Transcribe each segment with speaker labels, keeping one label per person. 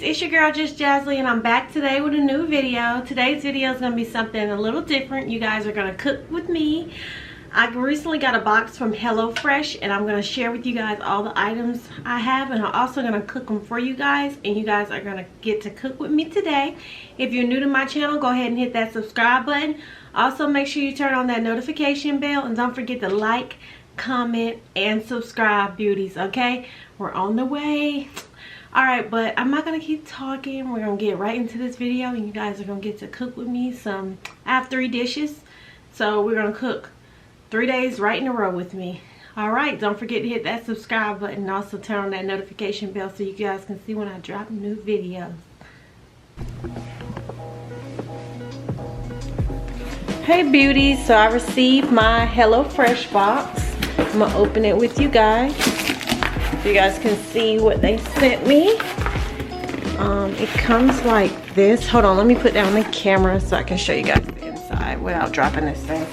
Speaker 1: It's your girl Just Jazzly, and I'm back today with a new video. Today's video is going to be something a little different. You guys are going to cook with me. I recently got a box from HelloFresh, and I'm going to share with you guys all the items I have, and I'm also going to cook them for you guys, and you guys are going to get to cook with me today. If you're new to my channel, go ahead and hit that subscribe button. Also, make sure you turn on that notification bell, and don't forget to like, comment, and subscribe, beauties, okay? We're on the way. Alright, but I'm not going to keep talking. We're going to get right into this video, and you guys are going to get to cook with me some. I have 3 dishes, so we're going to cook 3 days right in a row with me. Alright, don't forget to hit that subscribe button and also turn on that notification bell so you guys can see when I drop new videos. Hey beauties, so I received my HelloFresh box. I'm going to open it with you guys. You guys can see what they sent me. It comes like this. Hold on, let me put down the camera so I can show you guys the inside without dropping this thing.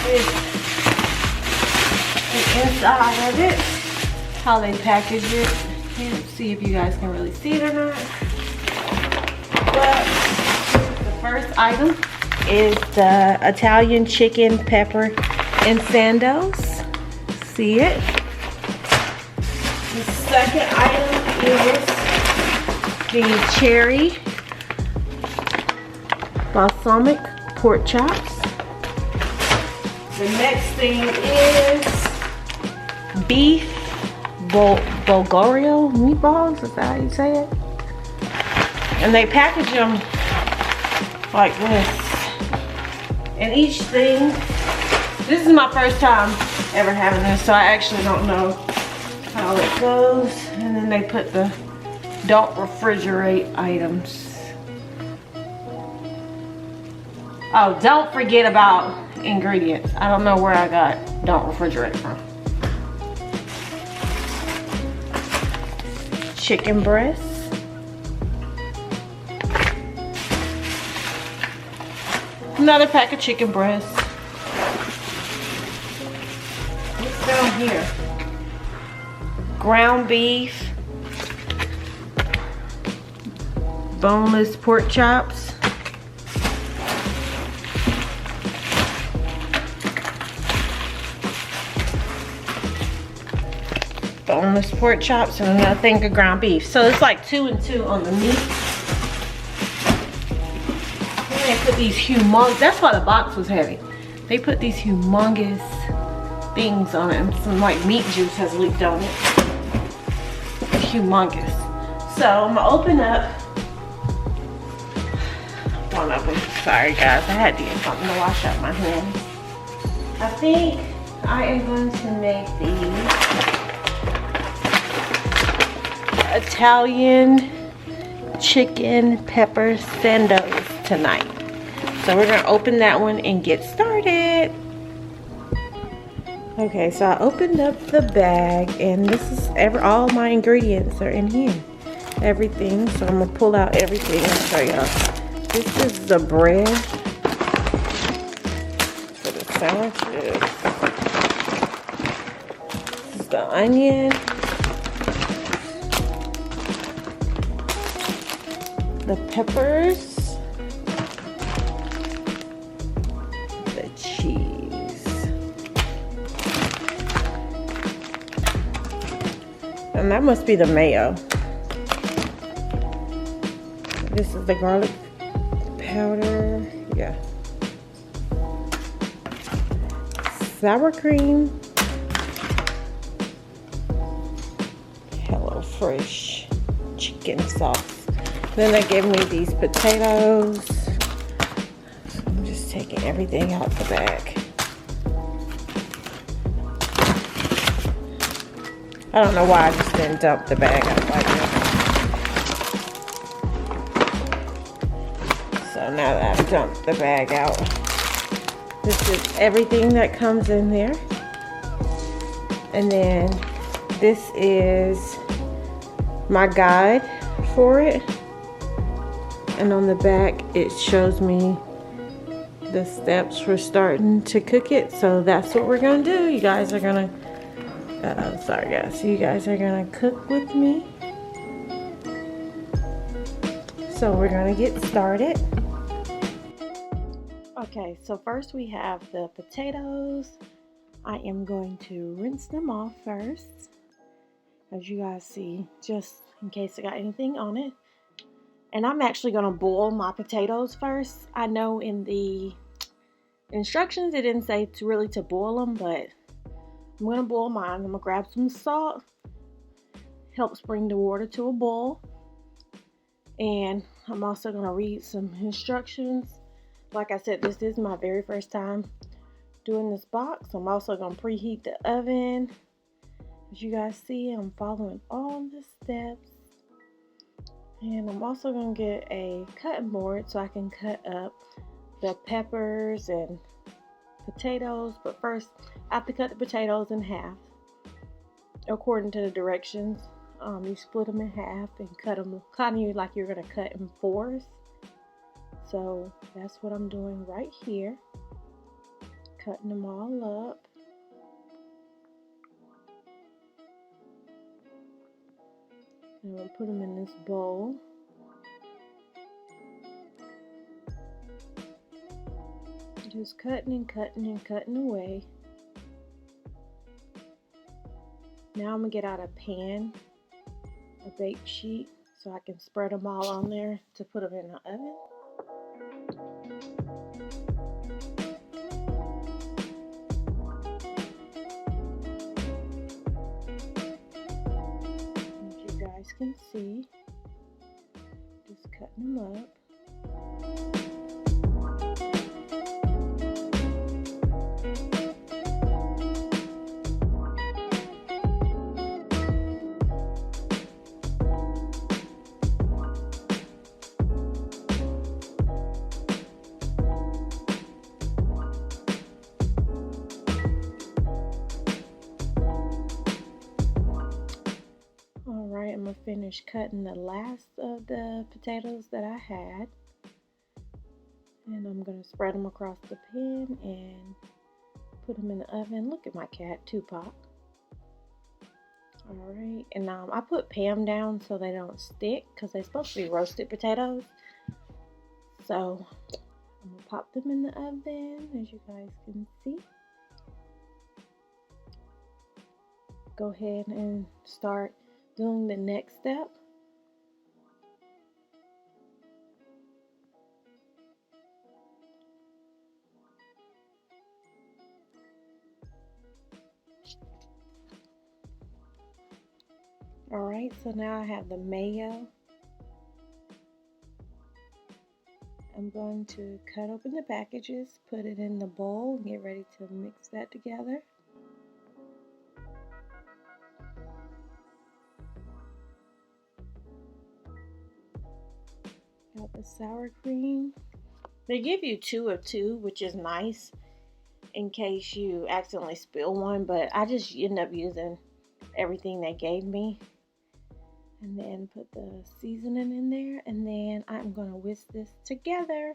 Speaker 1: This is the inside of it, how they package it. Can't see if you guys can really see it or not. But the first item is the Italian chicken, pepper, and Sandos. See it? The second item is the cherry balsamic pork chops. The next thing is beef Bulgogi meatballs. Is that how you say it? And they package them like this. And each thing, this is my first time ever having this, so I actually don't know how it goes. And then they put the don't refrigerate items. Oh, don't forget about ingredients. I don't know where I got don't refrigerate from. Chicken breast. Another pack of chicken breast. What's down here? Ground beef, boneless pork chops, boneless pork chops, and another thing of ground beef. So it's like 2 and 2 on the meat. And they put these humongous, that's why the box was heavy. They put these humongous things on it, and some like meat juice has leaked on it. Humongous. So I'm gonna open up one of them. Sorry guys, I had to get something to wash out my hands. I think I am going to make the Italian chicken pepper Sandos tonight. So we're gonna open that one and get started. Okay, so I opened up the bag, and this is all my ingredients are in here. Everything. So I'm gonna pull out everything and show y'all. This is the bread for the sandwiches. This is the onion. The peppers. The cheese. And that must be the mayo. This is the garlic powder. Yeah. Sour cream. HelloFresh chicken sauce. Then they gave me these potatoes. So I'm just taking everything out the bag. I don't know why I just didn't dump the bag out like that. So now that I've dumped the bag out, this is everything that comes in there. And then this is my guide for it. And on the back, it shows me the steps for starting to cook it. So that's what we're gonna do. You guys are gonna, sorry guys, you guys are gonna cook with me. So we're gonna get started. Okay, so first we have the potatoes. I am going to rinse them off first, as you guys see, just in case I got anything on it. And I'm actually gonna boil my potatoes first. I know in the instructions it didn't say to boil them, but I'm gonna boil mine. I'm gonna grab some salt, helps bring the water to a boil. And I'm also gonna read some instructions. Like I said, this is my very first time doing this box. I'm also gonna preheat the oven. As you guys see, I'm following all the steps. And I'm also gonna get a cutting board so I can cut up the peppers and potatoes. But first, I have to cut the potatoes in half according to the directions. You split them in half and cut them kind of like you're gonna cut in fours. So that's what I'm doing right here, cutting them all up. And I'm gonna put them in this bowl. Just cutting and cutting and cutting away. Now I'm gonna get out a pan, a bake sheet, so I can spread them all on there to put them in the oven. As you guys can see, just cutting them up. Alright, I'm going to finish cutting the last of the potatoes that I had. And I'm going to spread them across the pan and put them in the oven. Look at my cat, Tupac. Alright, and I put Pam down so they don't stick because they're supposed to be roasted potatoes. So I'm going to pop them in the oven, as you guys can see. Go ahead and start doing the next step. Alright, so now I have the mayo. I'm going to cut open the packages, put it in the bowl, and get ready to mix that together. Got the sour cream. They give you 2 of 2, which is nice in case you accidentally spill one, but I just end up using everything they gave me. And then put the seasoning in there, and then I'm going to whisk this together.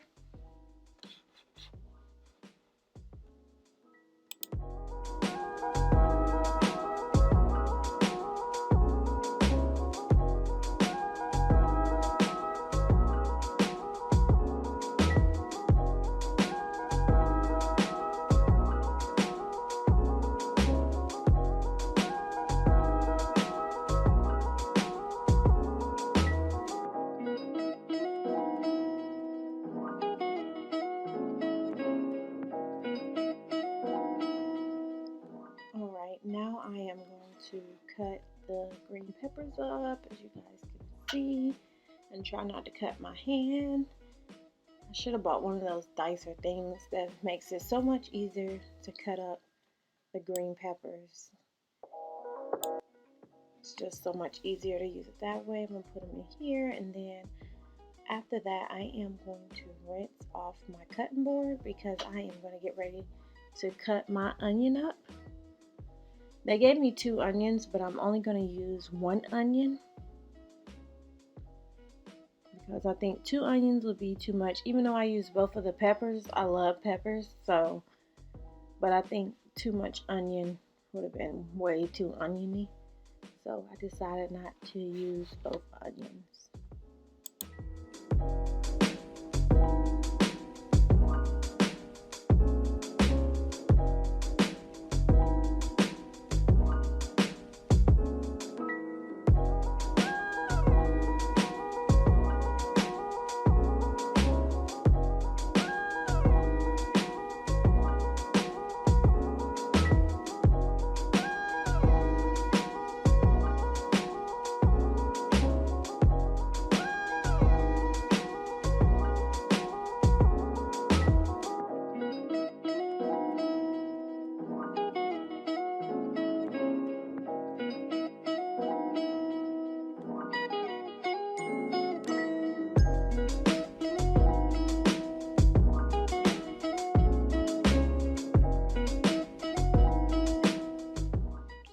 Speaker 1: Now I am going to cut the green peppers up, as you guys can see, and try not to cut my hand. I should have bought one of those dicer things that makes it so much easier to cut up the green peppers. It's just so much easier to use it that way. I'm going to put them in here, and then After that, I am going to rinse off my cutting board because I am going to get ready to cut my onion up. They gave me 2 onions, but I'm only going to use 1 onion because I think 2 onions would be too much. Even though I use both of the peppers, I love peppers, so, but I think too much onion would have been way too oniony. So I decided not to use both onions.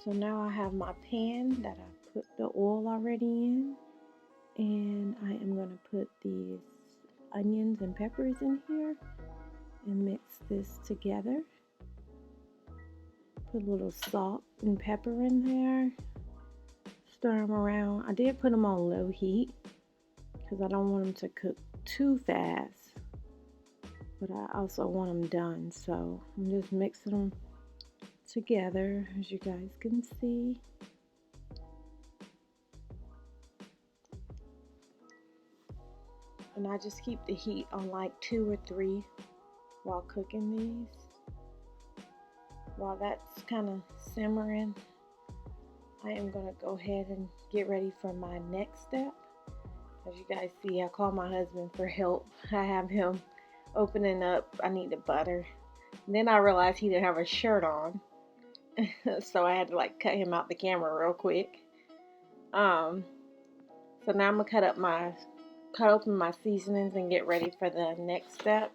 Speaker 1: So now I have my pan that I put the oil already in, and I am going to put these onions and peppers in here and mix this together. Put a little salt and pepper in there, stir them around. I did put them on low heat because I don't want them to cook too fast, but I also want them done, so I'm just mixing them together, as you guys can see. And I just keep the heat on like 2 or 3 while cooking these. While that's kind of simmering, I am going to go ahead and get ready for my next step. As you guys see, I called my husband for help. I have him opening up. I need the butter. And then I realized he didn't have a shirt on. So I had to like cut him out the camera real quick. So now I'm gonna cut open my seasonings and get ready for the next step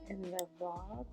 Speaker 1: in the vlog.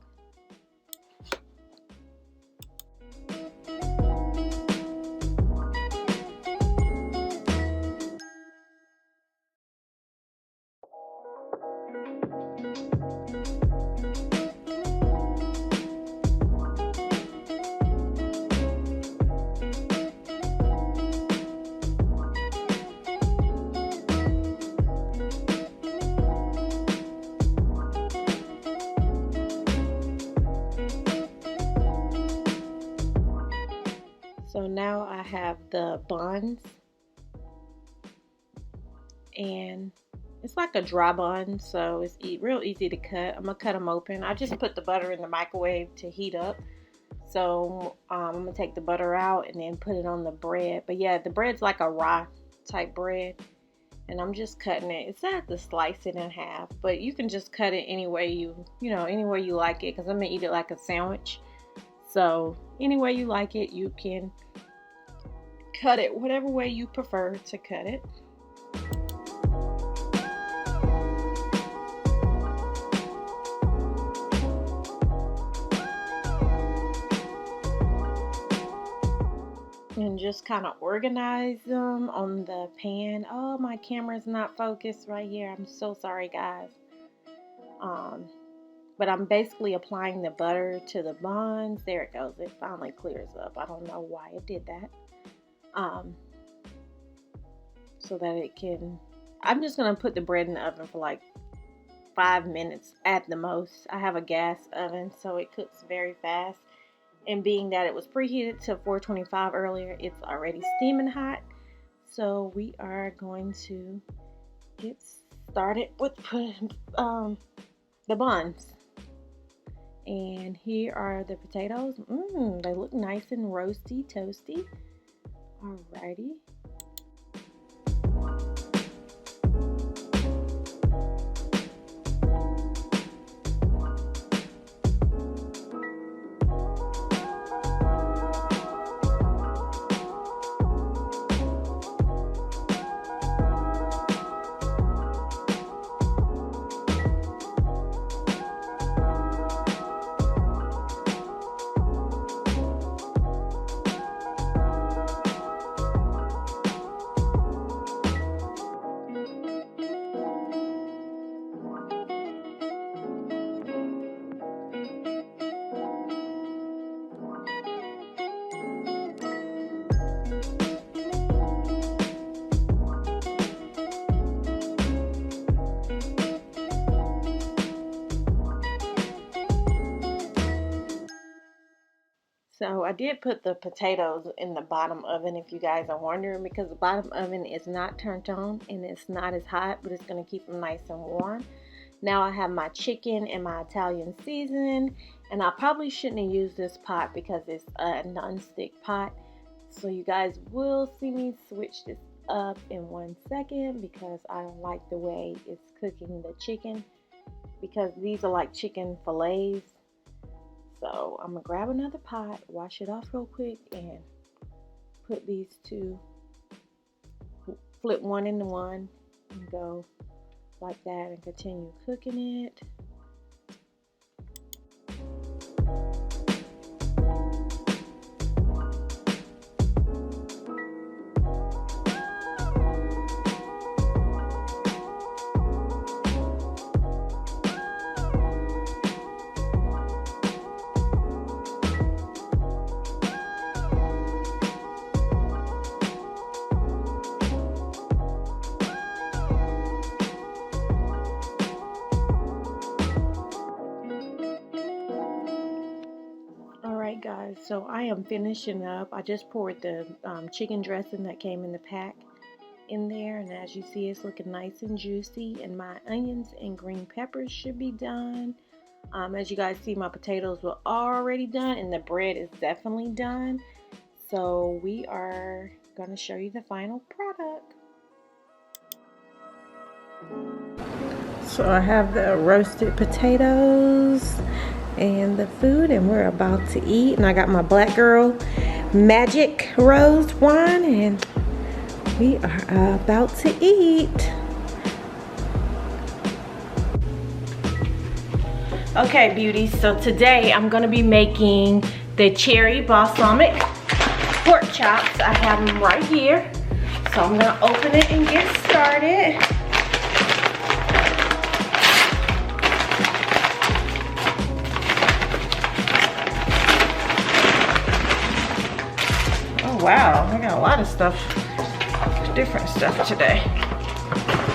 Speaker 1: So now I have the buns, and it's like a dry bun, so it's real easy to cut. I'm gonna cut them open. I just put the butter in the microwave to heat up, so I'm gonna take the butter out and then put it on the bread. But yeah, the bread's like a rye type bread, and I'm just cutting it. It says to slice it in half, but you can just cut it any way any way you like it, because I'm gonna eat it like a sandwich. So any way you like it, you can cut it whatever way you prefer to cut it. And just kind of organize them on the pan. Oh, my camera's not focused right here. I'm so sorry, guys. But I'm basically applying the butter to the buns. There it goes. It finally clears up. I don't know why it did that. So that it can, I'm just going to put the bread in the oven for like 5 minutes at the most. I have a gas oven, so it cooks very fast. And being that it was preheated to 425 earlier, it's already steaming hot. So we are going to get started with putting the buns. And here are the potatoes. They look nice and roasty, toasty. Alrighty. So I did put the potatoes in the bottom oven, if you guys are wondering, because the bottom oven is not turned on and it's not as hot, but it's going to keep them nice and warm. Now I have my chicken and my Italian seasoning, and I probably shouldn't have used this pot because it's a non-stick pot. So you guys will see me switch this up in 1 second because I don't like the way it's cooking the chicken, because these are like chicken fillets. So I'm gonna grab another pot, wash it off real quick, and put these two, flip one into one and go like that and continue cooking it. Guys, so I am finishing up. I just poured the chicken dressing that came in the pack in there, and as you see, it's looking nice and juicy, and my onions and green peppers should be done. As you guys see, my potatoes were already done and the bread is definitely done. So we are going to show you the final product. So I have the roasted potatoes and the food, and we're about to eat. And I got my Black Girl Magic Rose wine, and we are about to eat. Okay, beauties, so today I'm gonna be making the cherry balsamic pork chops. I have them right here, so I'm gonna open it and get started. Wow, I got a lot of stuff, different stuff today.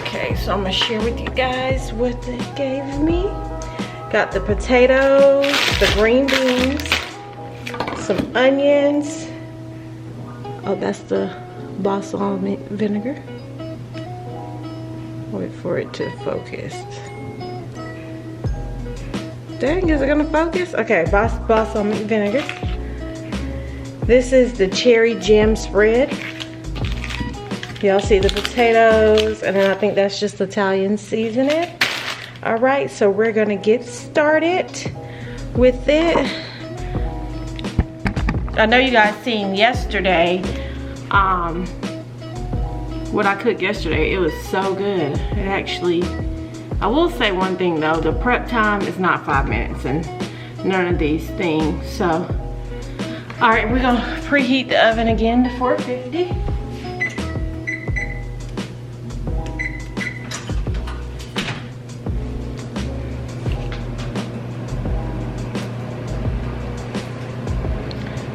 Speaker 1: Okay, so I'm gonna share with you guys what they gave me. Got the potatoes, the green beans, some onions. Oh, that's the balsamic vinegar. Wait for it to focus. Dang, is it gonna focus? Okay, balsamic vinegar. This is the cherry jam spread. Y'all see the potatoes, and then I think that's just Italian seasoning. All right, so we're gonna get started with it. I know you guys seen yesterday, what I cooked yesterday. It was so good. It actually, I will say one thing though, the prep time is not 5 minutes and none of these things, so. All right, we're gonna preheat the oven again to 450.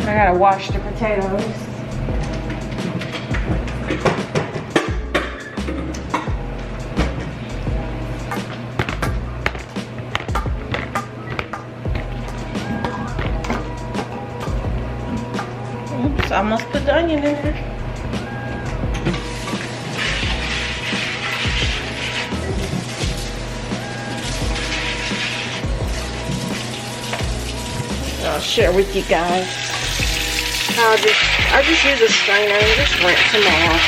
Speaker 1: I gotta wash the potatoes. I almost put the onion in there. I'll share with you guys. I just use a strainer and just rinse them off.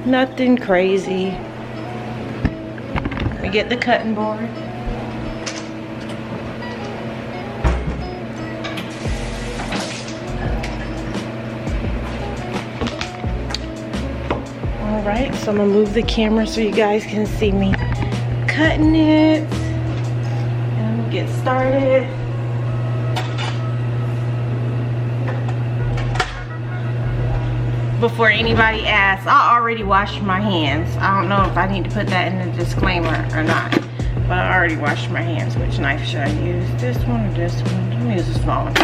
Speaker 1: Nothing crazy. We get the cutting board. Alright, so I'm gonna move the camera so you guys can see me cutting it. And I'm gonna get started. Before anybody asks, I already washed my hands. I don't know if I need to put that in the disclaimer or not, but I already washed my hands. Which knife should I use? This one or this one? I'm gonna use the small one.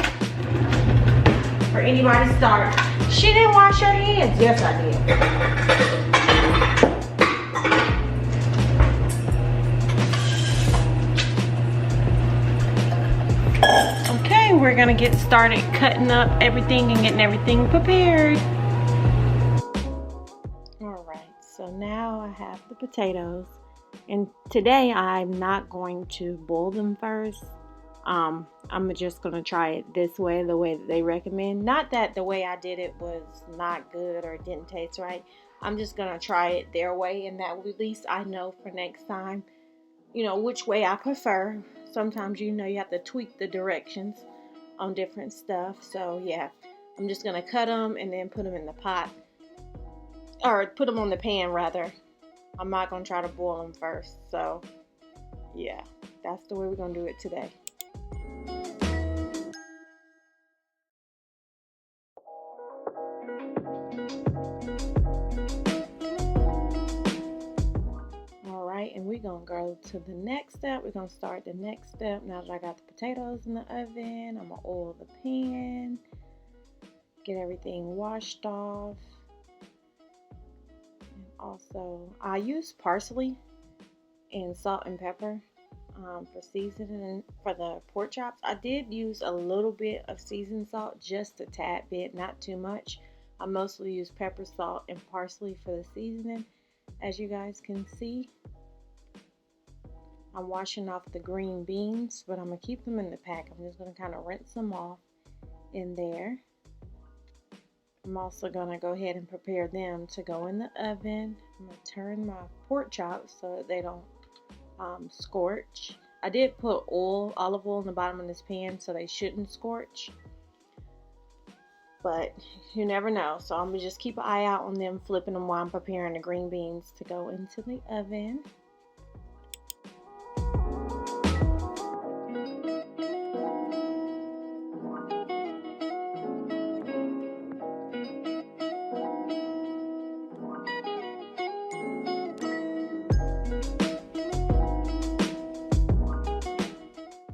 Speaker 1: For anybody start, she didn't wash her hands. Yes, I did. Okay, we're gonna get started cutting up everything and getting everything prepared. Alright, so now I have the potatoes, and today I'm not going to boil them first. I'm just gonna try it this way, the way that they recommend. Not that the way I did it was not good or it didn't taste right. I'm just gonna try it their way, and that at least I know for next time, you know, which way I prefer. Sometimes, you know, you have to tweak the directions on different stuff. So yeah, I'm just gonna cut them and then put them in the pot, or put them on the pan rather. I'm not gonna try to boil them first. So yeah, that's the way we're gonna do it today. And we're gonna go to the next step. We're gonna start the next step. Now that I got the potatoes in the oven, I'm gonna oil the pan, get everything washed off. And also, I use parsley and salt and pepper for seasoning for the pork chops. I did use a little bit of seasoned salt, just a tad bit, not too much. I mostly use pepper, salt, and parsley for the seasoning, as you guys can see. I'm washing off the green beans, but I'm going to keep them in the pack. I'm just going to kind of rinse them off in there. I'm also going to go ahead and prepare them to go in the oven. I'm going to turn my pork chops so that they don't scorch. I did put olive oil in the bottom of this pan so they shouldn't scorch, but you never know. So I'm going to just keep an eye out on them, flipping them while I'm preparing the green beans to go into the oven.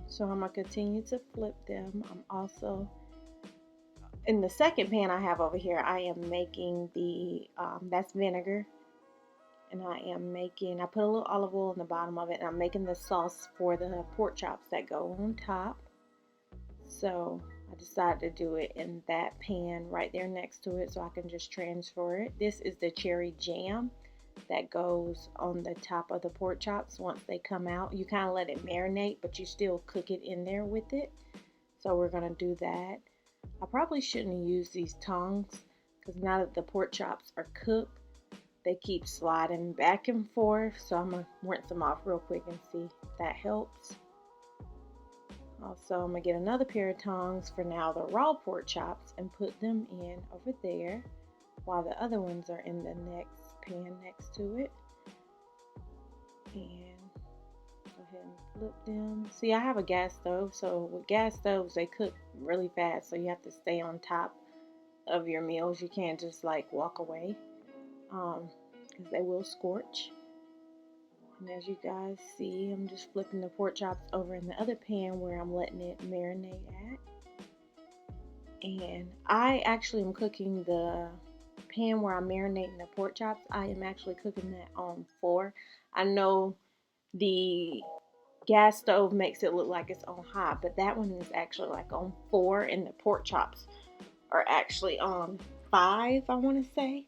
Speaker 1: So I'm going to continue to flip them. I'm also, in the second pan I have over here, I am making the, that's vinegar. And I put a little olive oil in the bottom of it, and I'm making the sauce for the pork chops that go on top. So I decided to do it in that pan right there next to it so I can just transfer it. This is the cherry jam that goes on the top of the pork chops once they come out. You kind of let it marinate, but you still cook it in there with it. So we're going to do that. I probably shouldn't use these tongs, because now that the pork chops are cooked, they keep sliding back and forth. So I'm going to rinse them off real quick and see if that helps. Also, I'm going to get another pair of tongs for now the raw pork chops and put them in over there while the other ones are in the next pan next to it. And go ahead and flip them. See, I have a gas stove, so with gas stoves they cook really fast, so you have to stay on top of your meals. You can't just like walk away, because they will scorch. And as you guys see, I'm just flipping the pork chops over in the other pan where I'm letting it marinate at. And I actually am cooking the pan where I'm marinating the pork chops. I am actually cooking that on 4. I know the gas stove makes it look like it's on high, but that one is actually like on 4, and the pork chops are actually on 5, I want to say.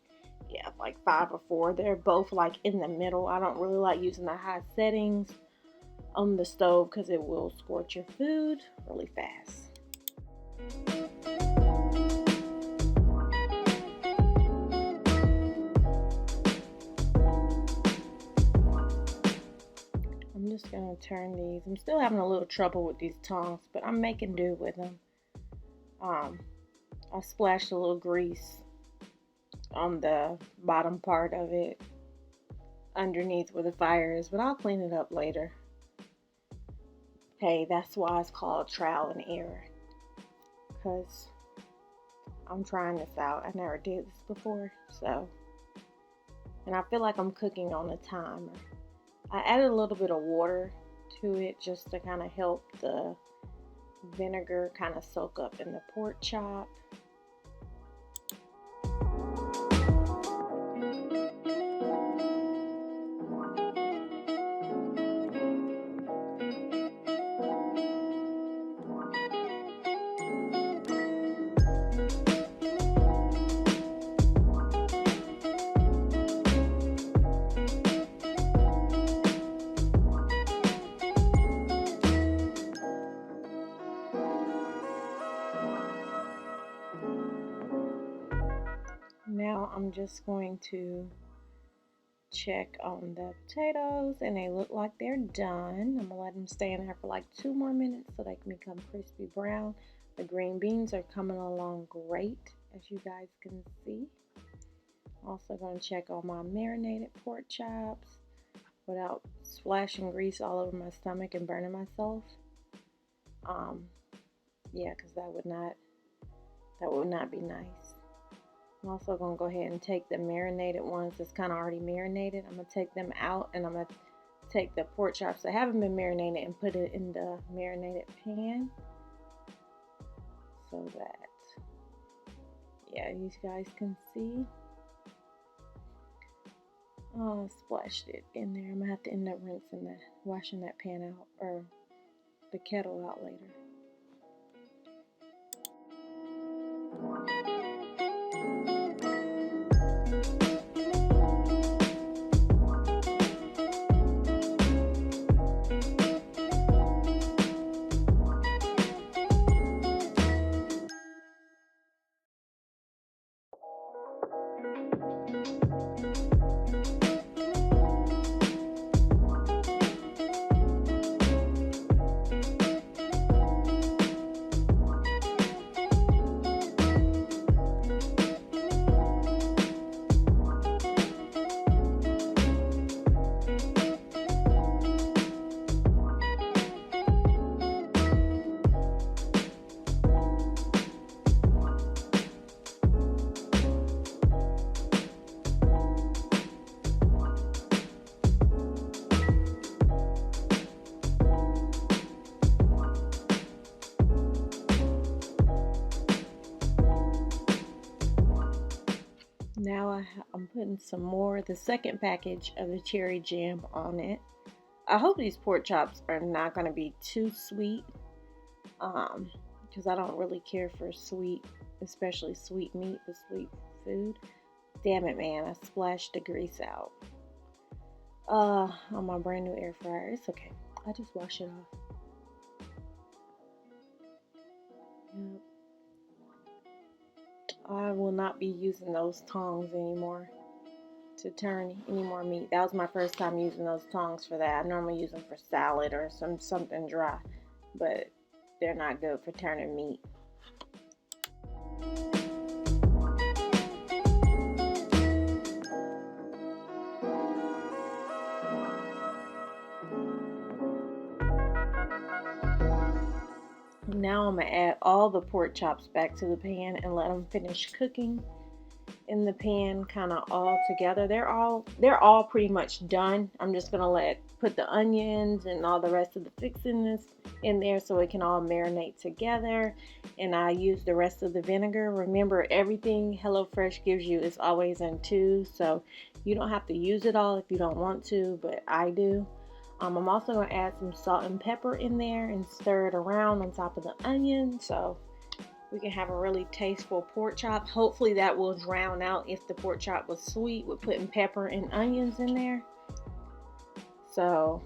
Speaker 1: Yeah, like 5 or 4. They're both like in the middle. I don't really like using the high settings on the stove because it will scorch your food really fast. I'm just going to turn these. I'm still having a little trouble with these tongs, but I'm making do with them. I splashed a little grease on the bottom part of it underneath where the fire is, but I'll clean it up later. Hey, that's why it's called trial and error, because I'm trying this out. I never did this before, so, and I feel like I'm cooking on a timer. I added a little bit of water to it just to kind of help the vinegar kind of soak up in the pork chop. I'm just going to check on the potatoes, and they look like they're done. I'm gonna let them stay in there for like 2 more minutes so they can become crispy brown. The green beans are coming along great, as you guys can see. Also gonna check on my marinated pork chops without splashing grease all over my stomach and burning myself. Yeah, because that would not be nice. I'm also going to go ahead and take the marinated ones that's kind of already marinated. I'm going to take them out, and I'm going to take the pork chops that haven't been marinated and put it in the marinated pan. So that, yeah, you guys can see. Oh, I splashed it in there. I'm going to have to end up washing that pan out, or the kettle out later. Now I'm putting some more, the second package of the cherry jam on it. I hope these pork chops are not going to be too sweet, because I don't really care for sweet, especially sweet meat with sweet food. Damn it, man, I splashed the grease out on my brand new air fryer. It's okay, I just wash it off. Yep. I will not be using those tongs anymore to turn any more meat. That was my first time using those tongs for that. I normally use them for salad or something dry, but they're not good for turning meat. Now I'm going to add all the pork chops back to the pan and let them finish cooking in the pan, kind of all together. They're all pretty much done. I'm just going to put the onions and all the rest of the fixings in there so it can all marinate together. And I use the rest of the vinegar. Remember, everything HelloFresh gives you is always in 2, so you don't have to use it all if you don't want to, but I do. I'm also going to add some salt and pepper in there and stir it around on top of the onion so we can have a really tasteful pork chop. Hopefully that will drown out if the pork chop was sweet with putting pepper and onions in there. So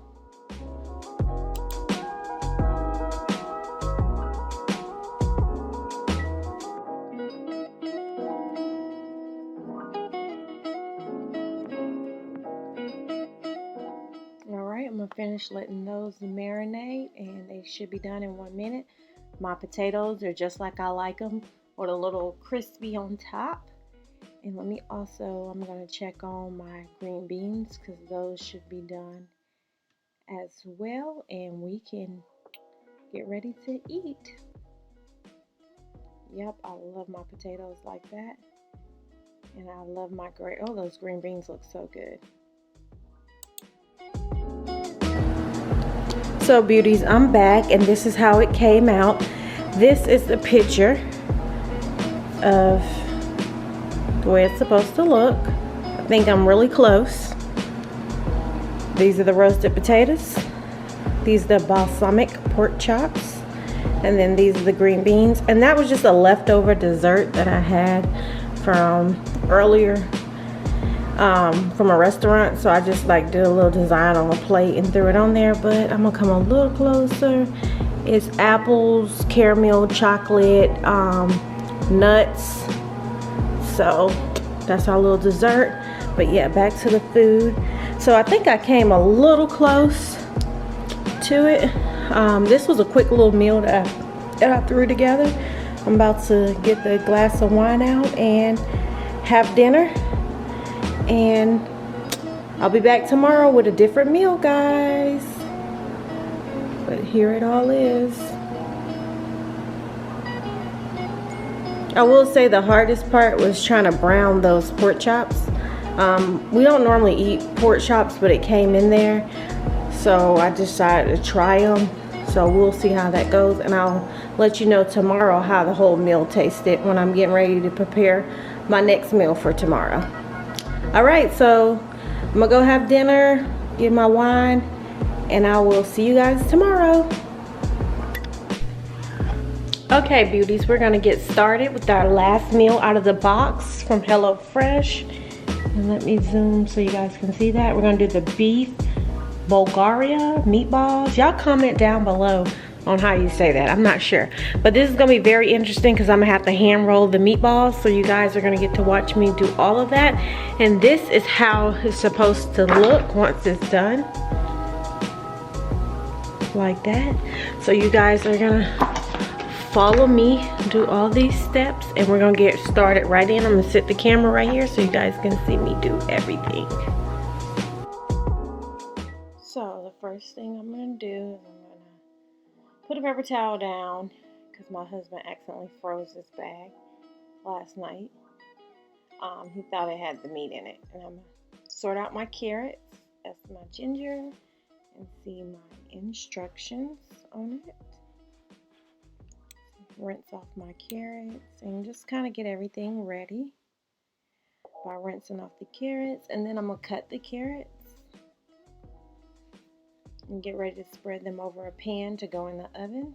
Speaker 1: I'm going to finish letting those marinate, and they should be done in 1 minute. My potatoes are just like I like them, with a little crispy on top. And let me also, I'm going to check on my green beans because those should be done as well, and we can get ready to eat. Yep, I love my potatoes like that. And I love my those green beans look so good. So beauties, I'm back, and this is how it came out. This is the picture of the way it's supposed to look. I think I'm really close. These are the roasted potatoes. These are the balsamic pork chops. And then these are the green beans. And that was just a leftover dessert that I had from earlier from a restaurant. So I just did a little design on a plate and threw it on there. But I'm gonna come a little closer. It's apples, caramel, chocolate, nuts. So That's our little dessert. But yeah, back to the food. So I think I came a little close to it. This was a quick little meal that I threw together. I'm about to get the glass of wine out and have dinner. And I'll be back tomorrow with a different meal, guys. But here it all is. I will say the hardest part was trying to brown those pork chops. We don't normally eat pork chops, but it came in there. So I decided to try them. So we'll see how that goes. And I'll let you know tomorrow how the whole meal tasted when I'm getting ready to prepare my next meal for tomorrow. Alright, so I'm going to go have dinner, get my wine, and I will see you guys tomorrow. Okay, beauties, we're going to get started with our last meal out of the box from HelloFresh. And let me zoom so you guys can see that. We're going to do the beef Bulgogi meatballs. Y'all comment down below on how you say that. I'm not sure. But this is going to be very interesting because I'm going to have to hand roll the meatballs. So you guys are going to get to watch me do all of that. And this is how it's supposed to look once it's done. Like that. So you guys are going to follow me, do all these steps, and we're gonna get started right in. I'm gonna sit the camera right here so you guys can see me do everything. So the first thing I'm gonna do is I'm gonna put a paper towel down because my husband accidentally froze this bag last night. He thought it had the meat in it. And I'm gonna sort out my carrots, that's my ginger, and see my instructions on it. Rinse off my carrots and just kind of get everything ready by rinsing off the carrots, and then I'm gonna cut the carrots and get ready to spread them over a pan to go in the oven.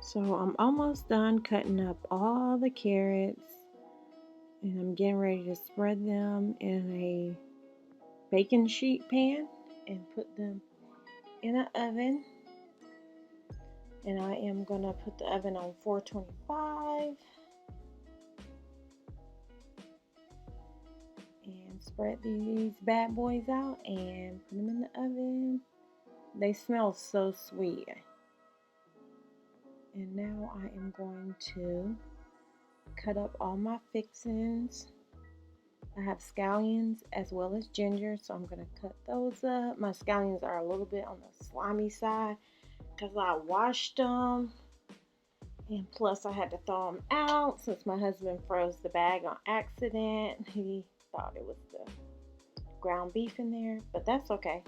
Speaker 1: So I'm almost done cutting up all the carrots, and I'm getting ready to spread them in a baking sheet pan and put them in an oven. And I am gonna put the oven on 425 and spread these bad boys out and put them in the oven. They smell so sweet. And now I am going to cut up all my fixings. I have scallions as well as ginger, so I'm going to cut those up. My scallions are a little bit on the slimy side because I washed them. And plus I had to thaw them out since my husband froze the bag on accident. He thought it was the ground beef in there, but that's okay.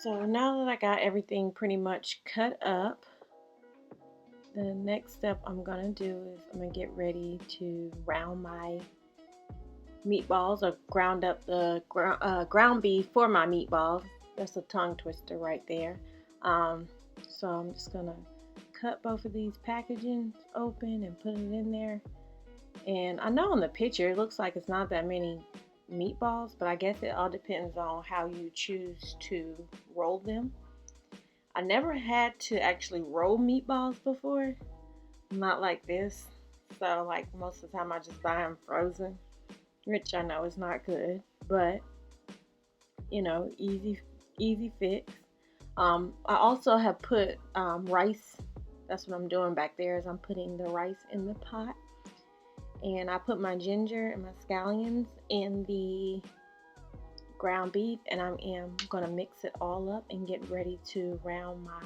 Speaker 1: So now that I got everything pretty much cut up, the next step I'm going to do is I'm going to get ready to round my meatballs, or ground up the ground beef for my meatballs. That's a tongue twister right there. So I'm just gonna cut both of these packagings open and put it in there. And I know in the picture it looks like it's not that many meatballs, but I guess it all depends on how you choose to roll them. I never had to actually roll meatballs before, not like this. So like most of the time I just buy them frozen, which I know is not good, but you know, easy fix. I also have put rice. That's what I'm doing back there, is I'm putting the rice in the pot. And I put my ginger and my scallions in the ground beef, and I am going to mix it all up and get ready to round my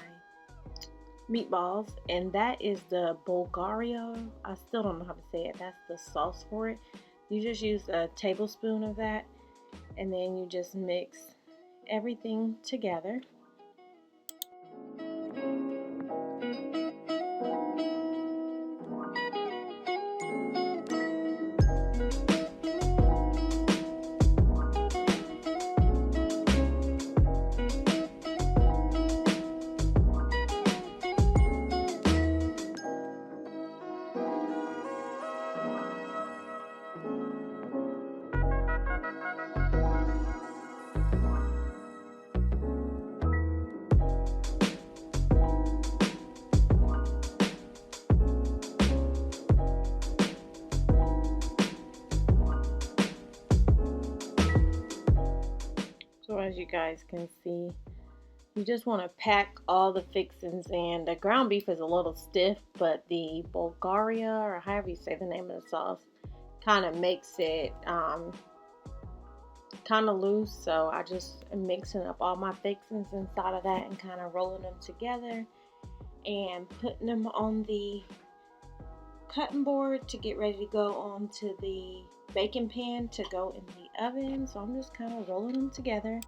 Speaker 1: meatballs. And that is the Bulgaria. I still don't know how to say it. That's the sauce for it. You just use a tablespoon of that, and then you just mix everything together. So as you guys can see, you just want to pack all the fixings in. The ground beef is a little stiff, but the Bulgaria, or however you say the name of the sauce, kind of makes it kind of loose. So I just am mixing up all my fixings inside of that and kind of rolling them together and putting them on the cutting board to get ready to go onto the baking pan to go in the oven. So I'm just kind of rolling them together.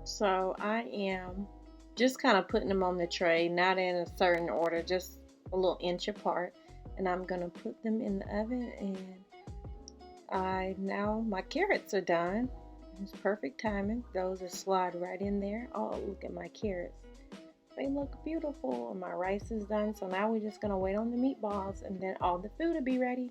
Speaker 1: So I am just kind of putting them on the tray, not in a certain order, just a little inch apart. And I'm going to put them in the oven, and now my carrots are done. It's perfect timing. Those are slide right in there. Oh, look at my carrots. They look beautiful. My rice is done. So now we're just going to wait on the meatballs, and then all the food will be ready.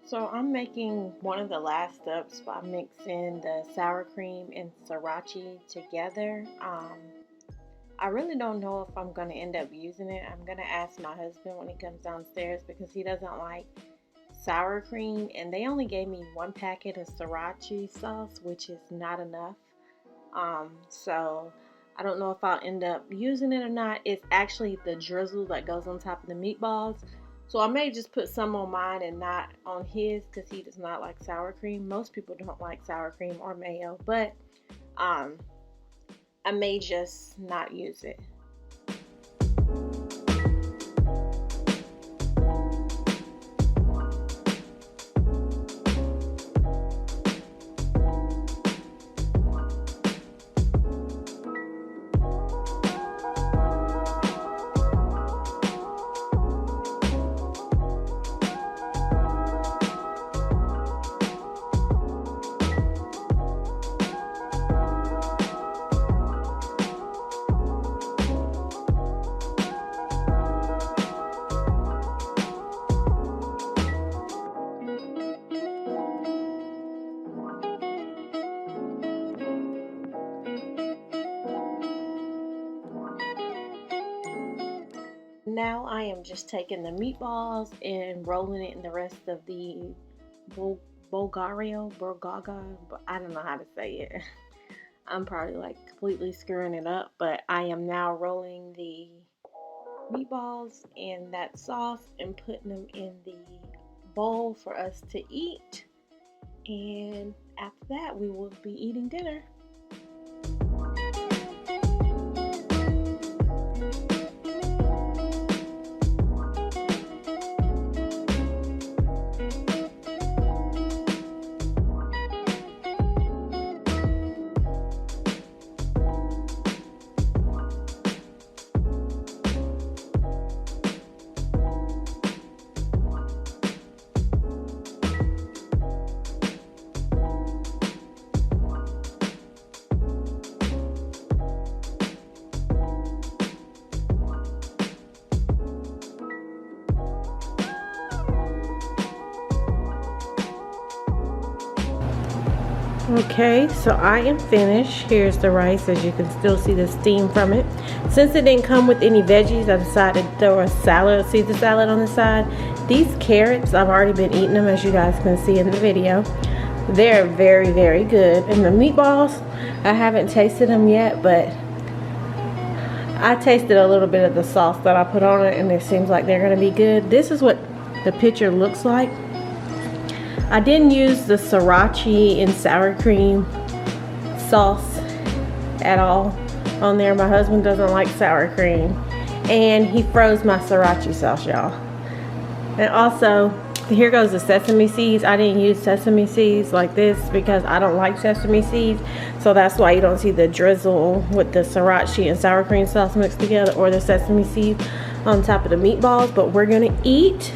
Speaker 1: So I'm making one of the last steps by mixing the sour cream and sriracha together. I really don't know if I'm going to end up using it. I'm going to ask my husband when he comes downstairs, because he doesn't like sour cream, and they only gave me one packet of sriracha sauce, which is not enough. So I don't know if I'll end up using it or not. It's actually the drizzle that goes on top of the meatballs. So I may just put some on mine and not on his, because he does not like sour cream. Most people don't like sour cream or mayo, but I may just not use it. Now I am just taking the meatballs and rolling it in the rest of the Bulgaga, I don't know how to say it. I'm probably like completely screwing it up, but I am now rolling the meatballs in that sauce and putting them in the bowl for us to eat. And after that, we will be eating dinner. Okay, so I am finished. Here's the rice, as you can still see the steam from it. Since it didn't come with any veggies, I decided to throw a salad, Caesar salad on the side. These carrots, I've already been eating them, as you guys can see in the video. They're very, very good. And the meatballs, I haven't tasted them yet, but I tasted a little bit of the sauce that I put on it, and it seems like they're gonna be good. This is what the picture looks like. I didn't use the Sriracha and sour cream sauce at all on there. My husband doesn't like sour cream, and he froze my Sriracha sauce, y'all. And also, here goes the sesame seeds. I didn't use sesame seeds like this because I don't like sesame seeds, so that's why you don't see the drizzle with the Sriracha and sour cream sauce mixed together, or the sesame seeds on top of the meatballs. But we're gonna eat.